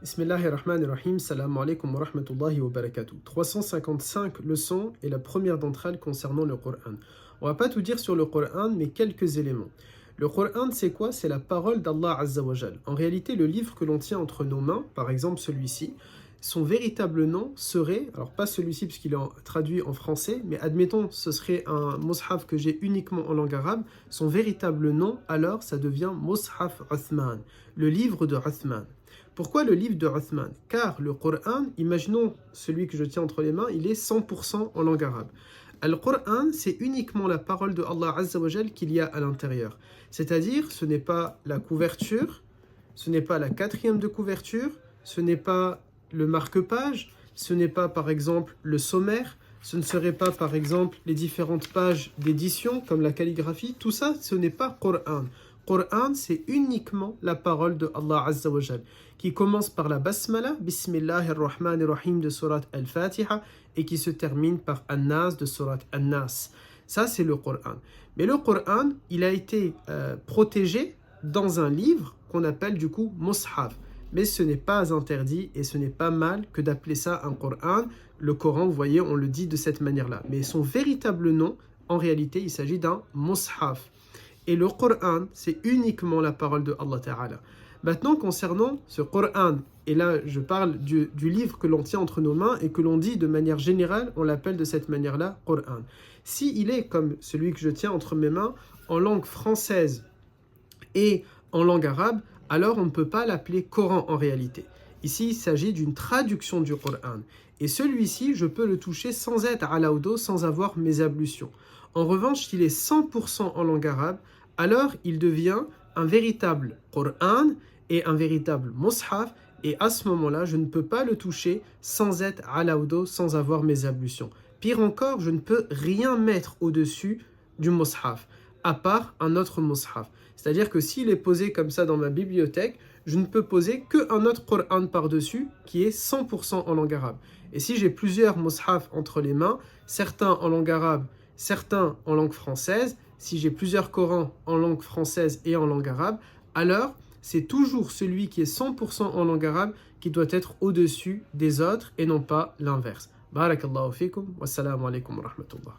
Bismillahirrahmanirrahim, salam alaikum wa rahmatullahi wa barakatuh. 355 leçons et la première d'entre elles concernant le Coran. On va pas tout dire sur le Coran, mais quelques éléments. Le Coran, c'est quoi? C'est la parole d'Allah Azza wa Jal. En réalité, le livre que l'on tient entre nos mains, par exemple celui-ci, son véritable nom serait, alors pas celui-ci puisqu'il est traduit en français, mais admettons ce serait un mushaf que j'ai uniquement en langue arabe, son véritable nom alors ça devient Mushaf Uthman, le livre de Uthman. Pourquoi le livre de Uthman? Car le Coran, imaginons celui que je tiens entre les mains, il est 100% en langue arabe. Le Coran, c'est uniquement la parole de Allah Azza wa Jal qu'il y a à l'intérieur. C'est-à-dire, ce n'est pas la couverture, ce n'est pas la quatrième de couverture, ce n'est pas le marque-page, ce n'est pas par exemple le sommaire, ce ne serait pas par exemple les différentes pages d'édition comme la calligraphie, tout ça ce n'est pas Coran. Coran c'est uniquement la parole de Allah Azza wa Jal qui commence par la basmala, Bismillahirrahmanirrahim de surat Al-Fatiha et qui se termine par An-Nas de surat An-Nas. Ça c'est le Coran. Mais le Coran il a été protégé dans un livre qu'on appelle du coup Mushaf. Mais ce n'est pas interdit et ce n'est pas mal que d'appeler ça un Coran. Le Coran, vous voyez, on le dit de cette manière-là. Mais son véritable nom, en réalité, il s'agit d'un Mushaf. Et le Coran, c'est uniquement la parole de Allah Ta'ala. Maintenant, concernant ce Coran, et là je parle du livre que l'on tient entre nos mains et que l'on dit de manière générale, on l'appelle de cette manière-là Coran. Si il est comme celui que je tiens entre mes mains, en langue française et en langue arabe, alors on ne peut pas l'appeler Coran en réalité. Ici, il s'agit d'une traduction du Coran. Et celui-ci, je peux le toucher sans être à l'audo, sans avoir mes ablutions. En revanche, s'il est 100% en langue arabe, alors il devient un véritable Coran et un véritable Mushaf. Et à ce moment-là, je ne peux pas le toucher sans être à l'audo, sans avoir mes ablutions. Pire encore, je ne peux rien mettre au-dessus du Mushaf, à part un autre Mushaf. C'est-à-dire que s'il est posé comme ça dans ma bibliothèque, je ne peux poser qu'un autre Coran par-dessus qui est 100% en langue arabe. Et si j'ai plusieurs mushaf entre les mains, certains en langue arabe, certains en langue française, si j'ai plusieurs Corans en langue française et en langue arabe, alors c'est toujours celui qui est 100% en langue arabe qui doit être au-dessus des autres et non pas l'inverse. Barakallahu fikum, wassalamu alaikum wa rahmatullah.